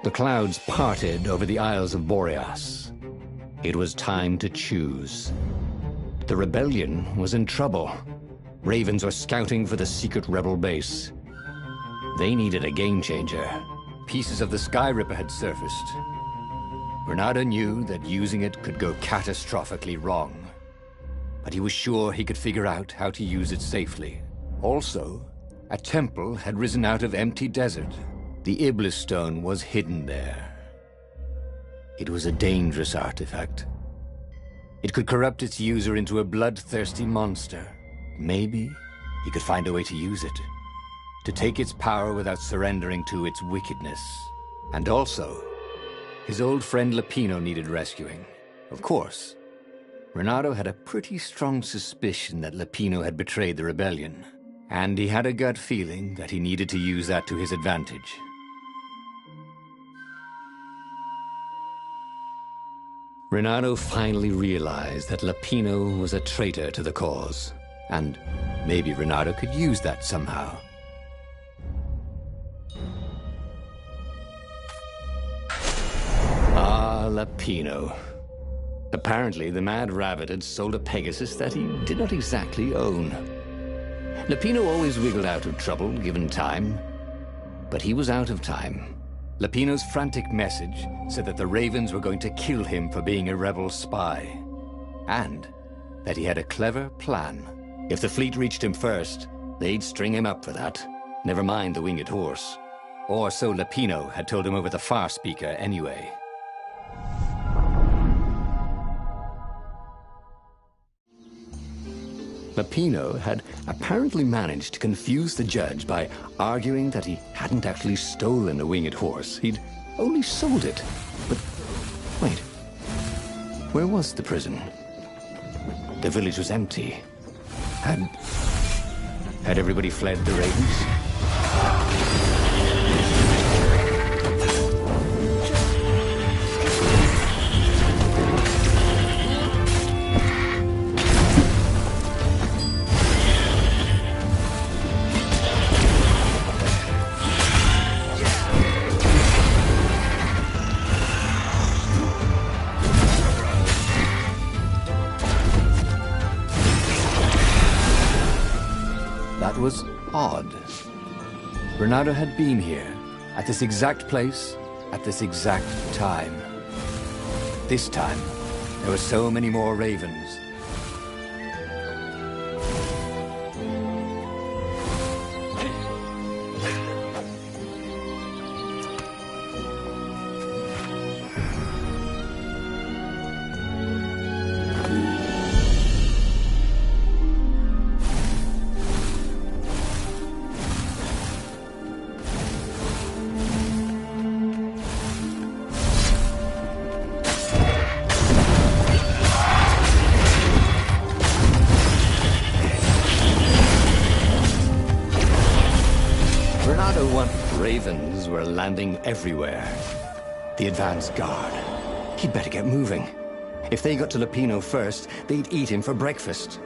The clouds parted over the Isles of Boreas. It was time to choose. The rebellion was in trouble. Ravens were scouting for the secret rebel base. They needed a game changer. Pieces of the Sky Ripper had surfaced. Renato knew that using it could go catastrophically wrong. But he was sure he could figure out how to use it safely. Also, a temple had risen out of empty desert. The Iblis stone was hidden there. It was a dangerous artifact. It could corrupt its user into a bloodthirsty monster. Maybe he could find a way to use it, to take its power without surrendering to its wickedness. And also, his old friend Lapino needed rescuing. Of course, Renato had a pretty strong suspicion that Lapino had betrayed the rebellion, and he had a gut feeling that he needed to use that to his advantage. Renato finally realized that Lapino was a traitor to the cause, and maybe Renato could use that somehow. Ah, Lapino. Apparently, the Mad Rabbit had sold a Pegasus that he did not exactly own. Lapino always wiggled out of trouble, given time. But he was out of time. Lapino's frantic message said that the Ravens were going to kill him for being a rebel spy. And that he had a clever plan. If the fleet reached him first, they'd string him up for that. Never mind the winged horse. Or so Lapino had told him over the far speaker anyway. Lapino had apparently managed to confuse the judge by arguing that he hadn't actually stolen a winged horse. He'd only sold it. But wait, where was the prison? The village was empty. Had everybody fled the Ravens? That was odd. Renato had been here, at this exact place, at this exact time. This time, there were so many more Ravens. Ravens were landing everywhere. The advance guard. He'd better get moving. If they got to Lapino first, they'd eat him for breakfast.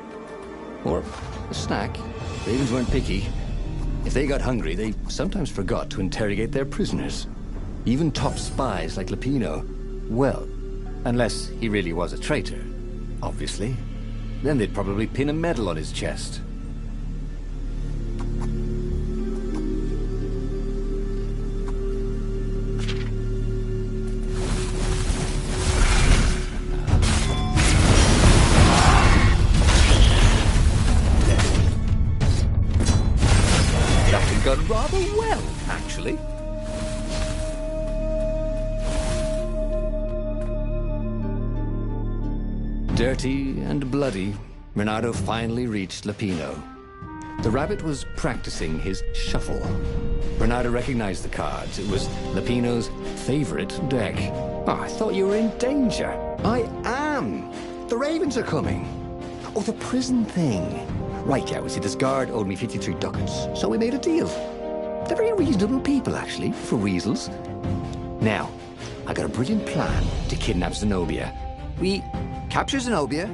Or a snack. Ravens weren't picky. If they got hungry, they sometimes forgot to interrogate their prisoners. Even top spies like Lapino. Well, unless he really was a traitor, obviously. Then they'd probably pin a medal on his chest. Gone rather well, actually. Dirty and bloody, Renato finally reached Lapino. The rabbit was practicing his shuffle. Renato recognized the cards. It was Lapino's favorite deck. Oh, I thought you were in danger. I am. The Ravens are coming. Oh, the prison thing. Right, yeah, we see this guard owed me 53 ducats, so we made a deal. They're very reasonable people, actually, for weasels. Now, I got a brilliant plan to kidnap Zenobia. We capture Zenobia,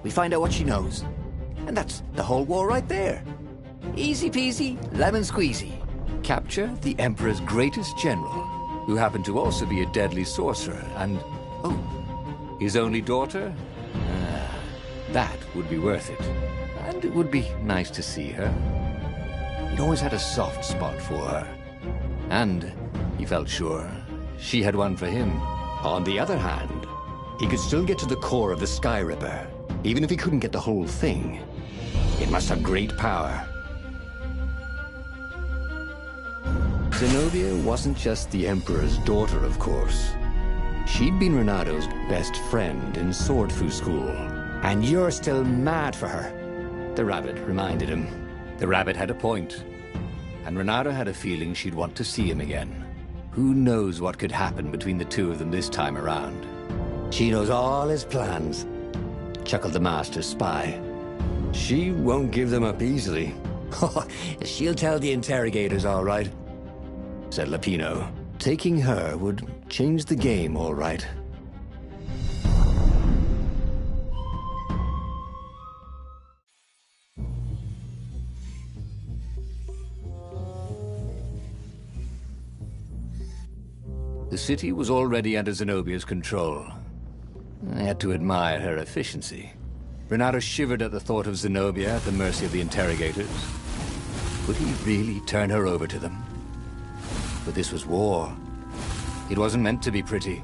we find out what she knows, and that's the whole war right there. Easy peasy, lemon squeezy. Capture the Emperor's greatest general, who happened to also be a deadly sorcerer, and, oh, his only daughter? That would be worth it. And it would be nice to see her. He'd always had a soft spot for her. And, he felt sure, she had one for him. On the other hand, he could still get to the core of the Sky Ripper, even if he couldn't get the whole thing. It must have great power. Zenobia wasn't just the Emperor's daughter, of course. She'd been Renato's best friend in Sword Fu School. And you're still mad for her, the rabbit reminded him. The rabbit had a point, and Renato had a feeling she'd want to see him again. Who knows what could happen between the two of them this time around? She knows all his plans, chuckled the master spy. She won't give them up easily. She'll tell the interrogators, all right, said Lapino. Taking her would change the game, all right. The city was already under Zenobia's control. I had to admire her efficiency. Renato shivered at the thought of Zenobia at the mercy of the interrogators. Could he really turn her over to them? But this was war. It wasn't meant to be pretty.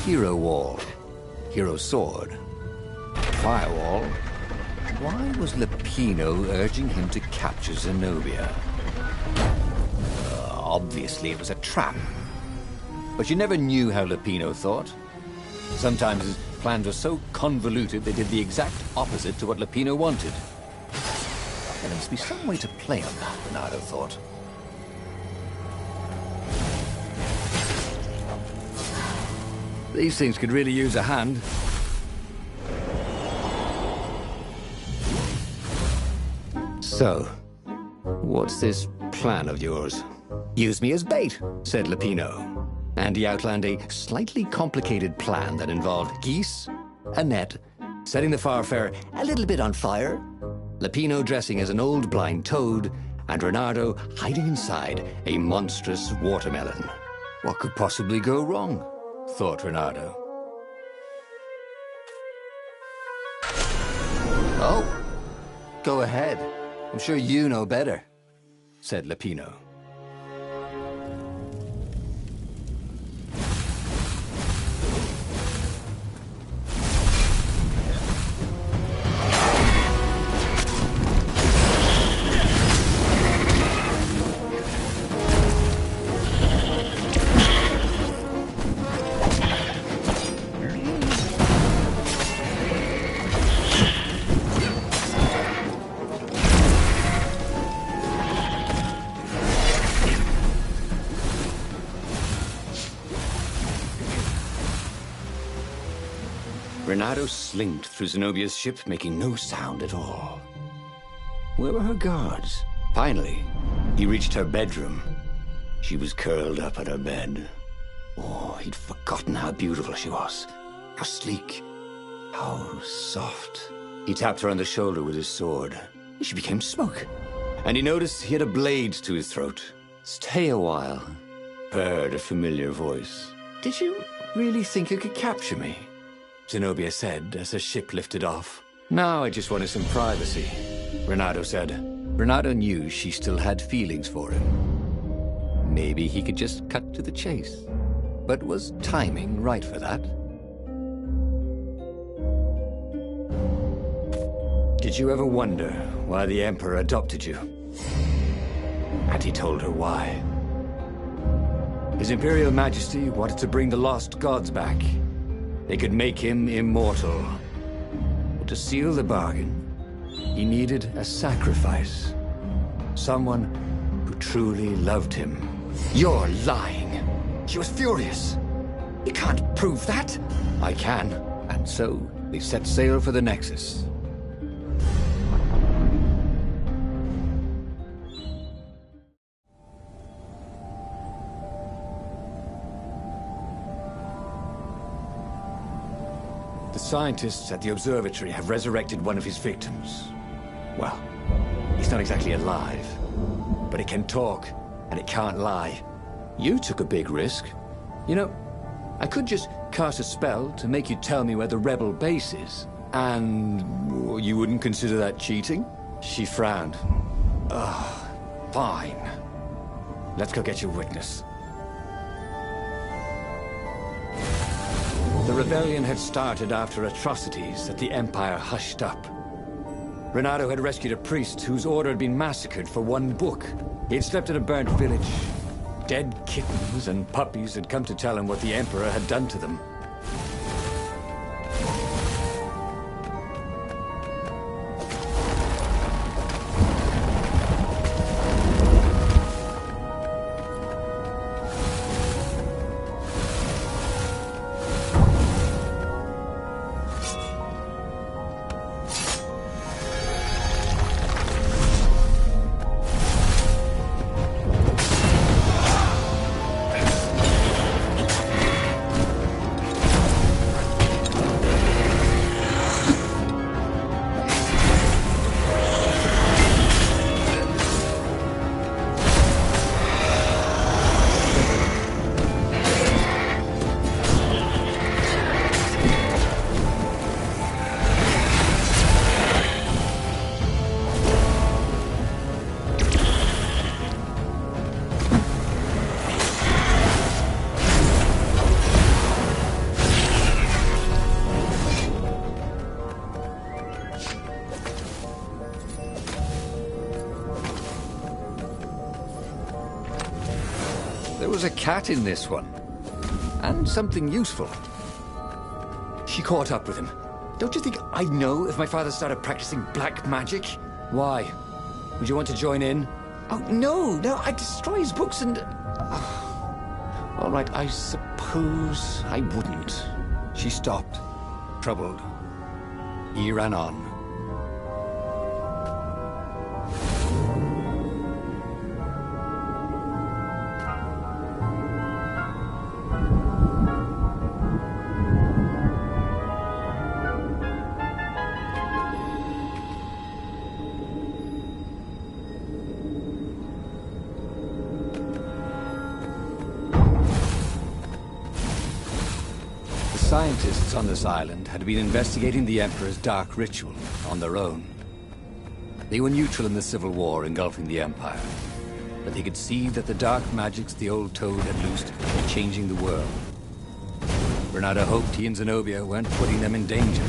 Hero Wall, Hero Sword, Firewall. Why was Lapino urging him to capture Zenobia? Obviously it was a trap. But you never knew how Lapino thought. Sometimes his plans were so convoluted they did the exact opposite to what Lapino wanted. There must be some way to play on that, Renato thought. These things could really use a hand. So, what's this plan of yours? Use me as bait, said Lapino. And he outlined a slightly complicated plan that involved geese, a net, setting the Farfarer a little bit on fire, Lapino dressing as an old blind toad, and Renato hiding inside a monstrous watermelon. What could possibly go wrong? Thought Renato. Oh, go ahead. I'm sure you know better, said Lapino. Renato slinked through Zenobia's ship, making no sound at all. Where were her guards? Finally, he reached her bedroom. She was curled up on her bed. Oh, he'd forgotten how beautiful she was. How sleek. How soft. He tapped her on the shoulder with his sword. She became smoke. And he noticed he had a blade to his throat. Stay a while, purred a familiar voice. Did you really think you could capture me? Zenobia said as the ship lifted off. Now I just wanted some privacy, Renato said. Renato knew she still had feelings for him. Maybe he could just cut to the chase. But was timing right for that? Did you ever wonder why the Emperor adopted you? And he told her why. His Imperial Majesty wanted to bring the lost gods back. They could make him immortal. But to seal the bargain, he needed a sacrifice. Someone who truly loved him. You're lying. She was furious. You can't prove that. I can. And so, they set sail for the Nexus. The scientists at the observatory have resurrected one of his victims. Well, he's not exactly alive, but it can talk, and it can't lie. You took a big risk. You know, I could just cast a spell to make you tell me where the rebel base is. And you wouldn't consider that cheating? She frowned. Ugh, fine. Let's go get your witness. The rebellion had started after atrocities that the Empire hushed up. Renato had rescued a priest whose order had been massacred for one book. He had slept in a burnt village. Dead kittens and puppies had come to tell him what the Emperor had done to them. There was a cat in this one. And something useful. She caught up with him. Don't you think I'd know if my father started practicing black magic? Why? Would you want to join in? Oh, no, I'd destroy his books and... All right, I suppose I wouldn't. She stopped, troubled. He ran on. Scientists on this island had been investigating the Emperor's dark ritual on their own. They were neutral in the civil war engulfing the Empire, but they could see that the dark magics the old Toad had loosed were changing the world. Renato hoped he and Zenobia weren't putting them in danger.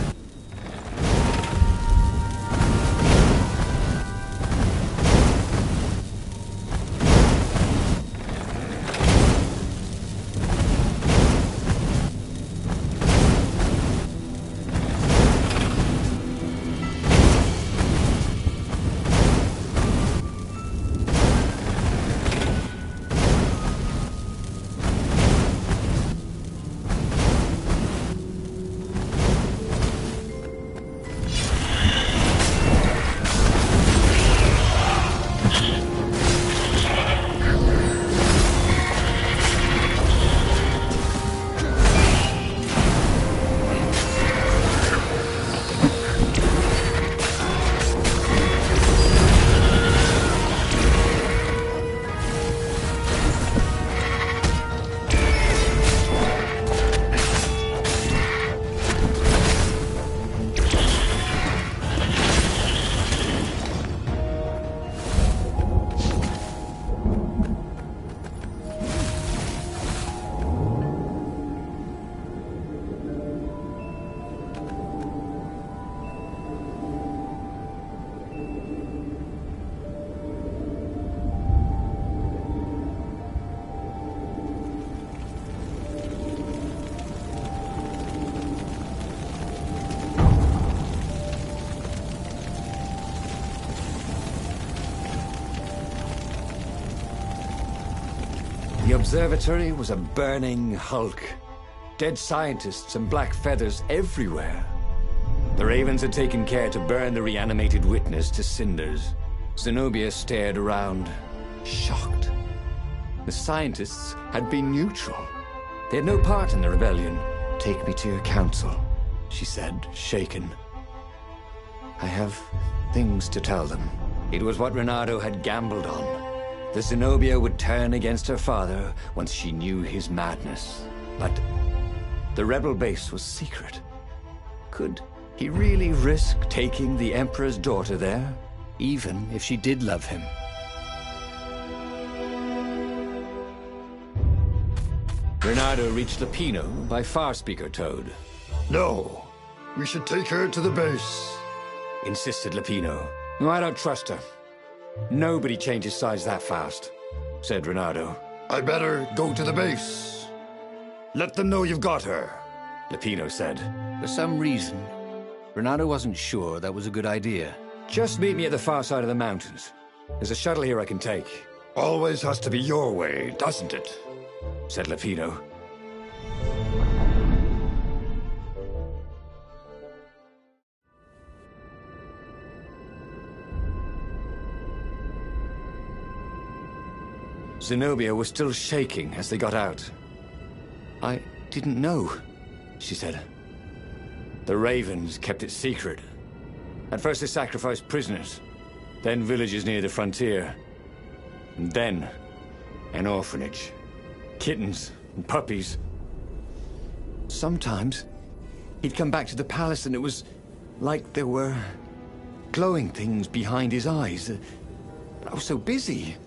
The observatory was a burning hulk. Dead scientists and black feathers everywhere. The Ravens had taken care to burn the reanimated witness to cinders. Zenobia stared around, shocked. The scientists had been neutral. They had no part in the rebellion. "Take me to your council," she said, shaken. "I have things to tell them." It was what Renato had gambled on. The Zenobia would turn against her father once she knew his madness. But the rebel base was secret. Could he really risk taking the Emperor's daughter there, even if she did love him? Renato reached Lapino by far-speaker Toad. No, we should take her to the base, insisted Lapino. "No, I don't trust her. Nobody changes sides that fast," said Renato. I better go to the base. Let them know you've got her, Lapino said. For some reason, Renato wasn't sure that was a good idea. "Just meet me at the far side of the mountains. There's a shuttle here I can take." Always has to be your way, doesn't it? Said Lapino. Zenobia was still shaking as they got out. "I didn't know," she said. "The Ravens kept it secret. At first they sacrificed prisoners, then villages near the frontier, and then an orphanage. Kittens and puppies. Sometimes he'd come back to the palace and it was like there were glowing things behind his eyes. I was so busy."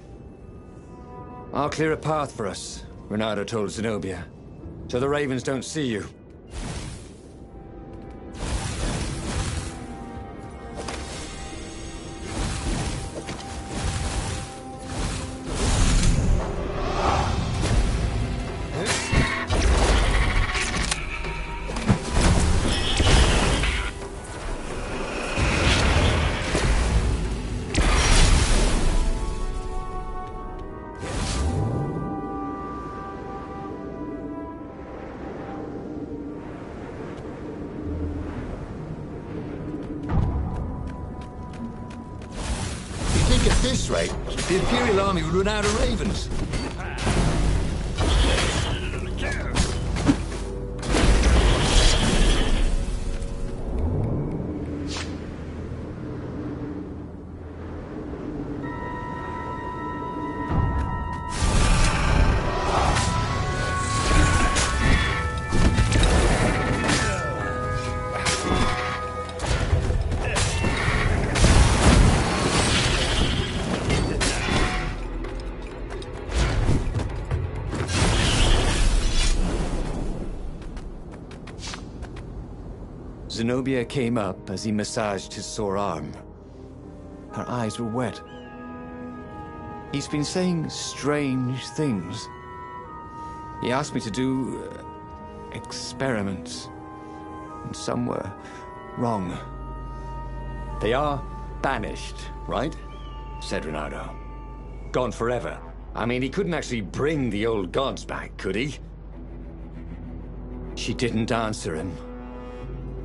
"I'll clear a path for us," Renato told Zenobia, "so the Ravens don't see you." At this rate, the Imperial Army would run out of ravens. Zenobia came up as he massaged his sore arm. Her eyes were wet. "He's been saying strange things. He asked me to do experiments, and some were wrong." "They are banished, right?" said Renato. "Gone forever. I mean, he couldn't actually bring the old gods back, could he?" She didn't answer him.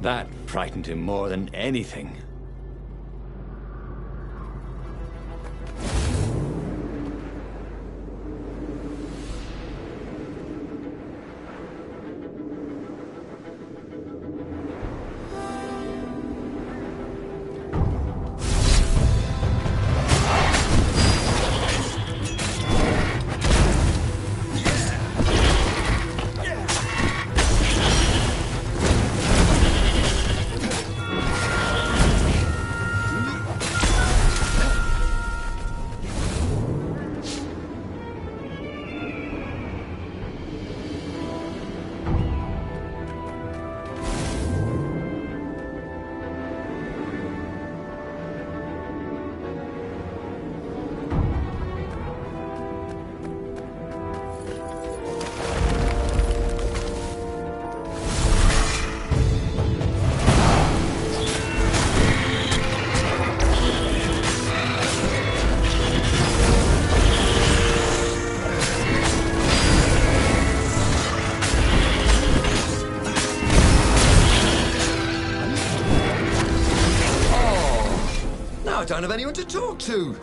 That frightened him more than anything. sign of anyone to talk to.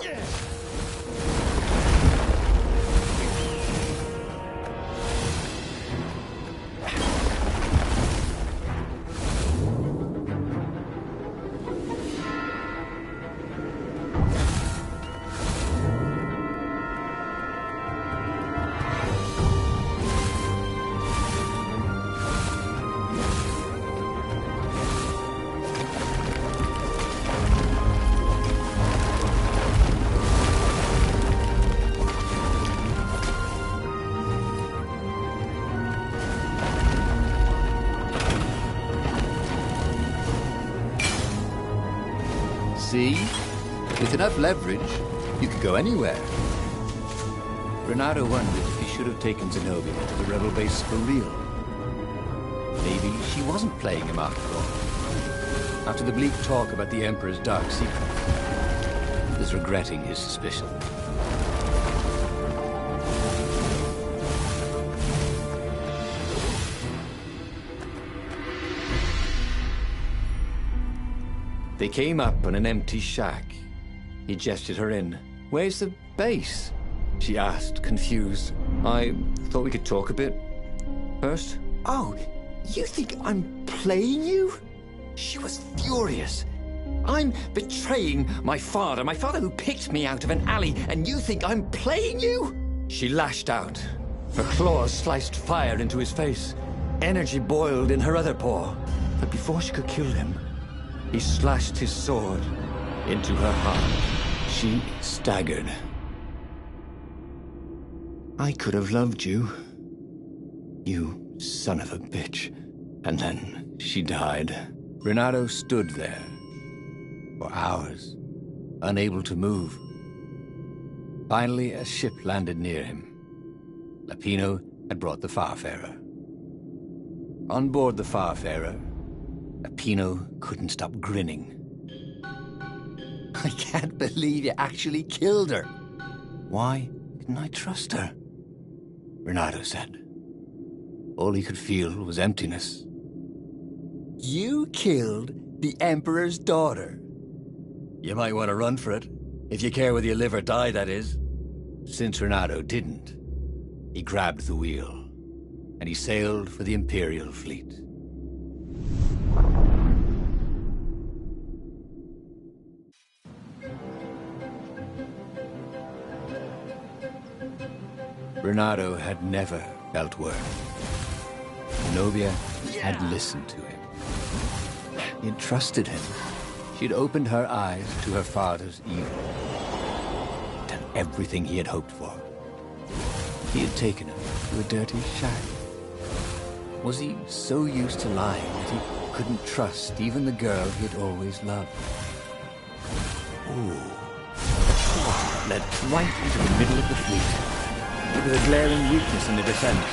See? With enough leverage, you could go anywhere. Renato wondered if he should have taken Zenobia to the rebel base for real. Maybe she wasn't playing him after all. After the bleak talk about the Emperor's dark secret, he was regretting his suspicion. They came up on an empty shack. He gestured her in. Where's the base? She asked, confused. I thought we could talk a bit first. Oh, you think I'm playing you? She was furious. I'm betraying my father who picked me out of an alley, and you think I'm playing you? She lashed out. Her claws sliced fire into his face. Energy boiled in her other paw. But before she could kill him, he slashed his sword into her heart. She staggered. I could have loved you, you son of a bitch. And then she died. Renato stood there for hours, unable to move. Finally, a ship landed near him. Lapino had brought the Farfarer. On board the Farfarer, Lapino couldn't stop grinning. I can't believe you actually killed her. Why didn't I trust her? Renato said. All he could feel was emptiness. You killed the Emperor's daughter. You might want to run for it, if you care whether you live or die, that is. Since Renato didn't, he grabbed the wheel, and he sailed for the Imperial fleet. Renato had never felt worth. Zenobia had listened to him. He had trusted him. She had opened her eyes to her father's evil. Done everything he had hoped for. He had taken him to a dirty shack. Was he so used to lying that he couldn't trust even the girl he had always loved? Ooh. Led right into the middle of the fleet. It was a glaring weakness in the defense.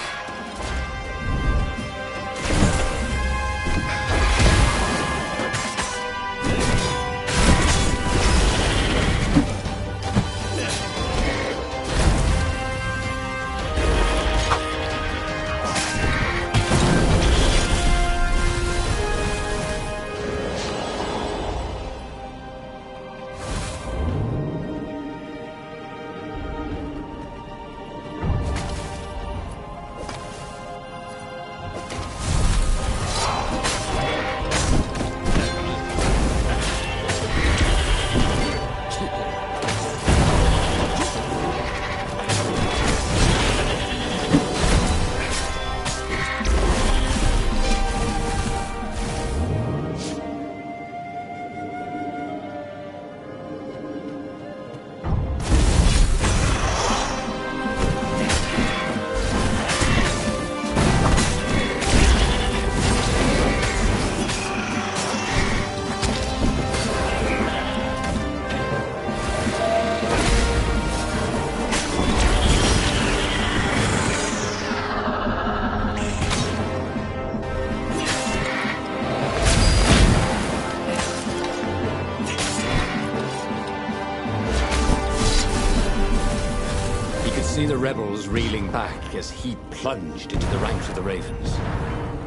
See the rebels reeling back as he plunged into the ranks of the Ravens.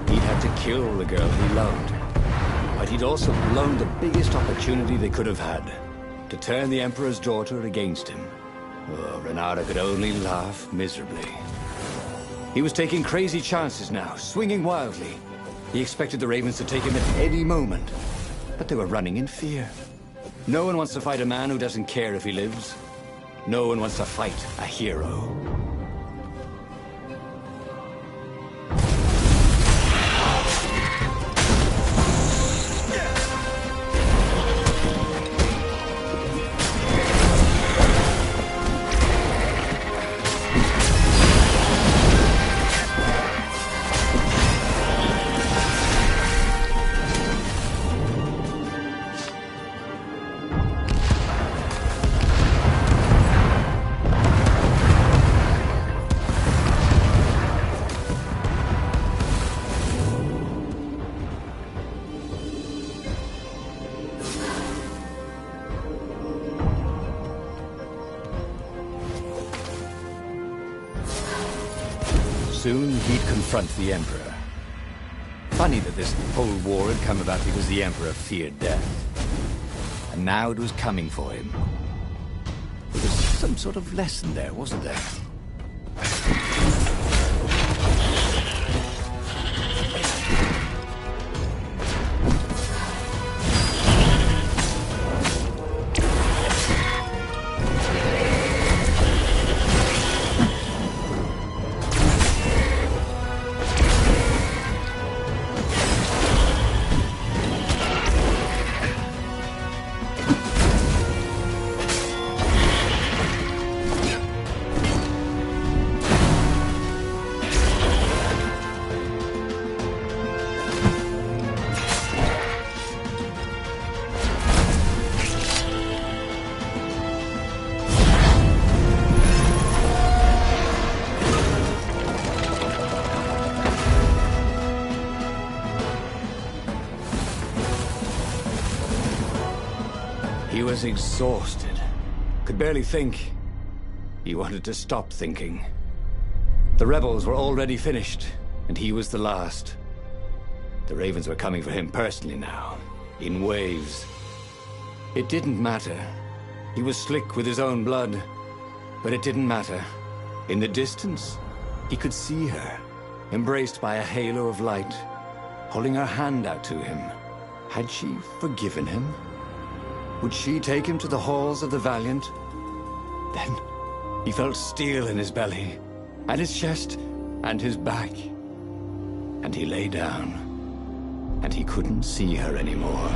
He'd had to kill the girl he loved, but he'd also blown the biggest opportunity they could have had. to turn the Emperor's daughter against him. Oh, Renata could only laugh miserably. He was taking crazy chances now, swinging wildly. He expected the Ravens to take him at any moment, but they were running in fear. No one wants to fight a man who doesn't care if he lives. No one wants to fight a hero. Soon he'd confront the Emperor. Funny that this whole war had come about because the Emperor feared death. And now it was coming for him. There was some sort of lesson there, wasn't there? He was exhausted, could barely think. He wanted to stop thinking. The rebels were already finished, and he was the last. The Ravens were coming for him personally now, in waves. It didn't matter. He was slick with his own blood, but it didn't matter. In the distance, he could see her, embraced by a halo of light, holding her hand out to him. Had she forgiven him? Would she take him to the halls of the Valiant? Then he felt steel in his belly, and his chest, and his back. And he lay down, and he couldn't see her anymore.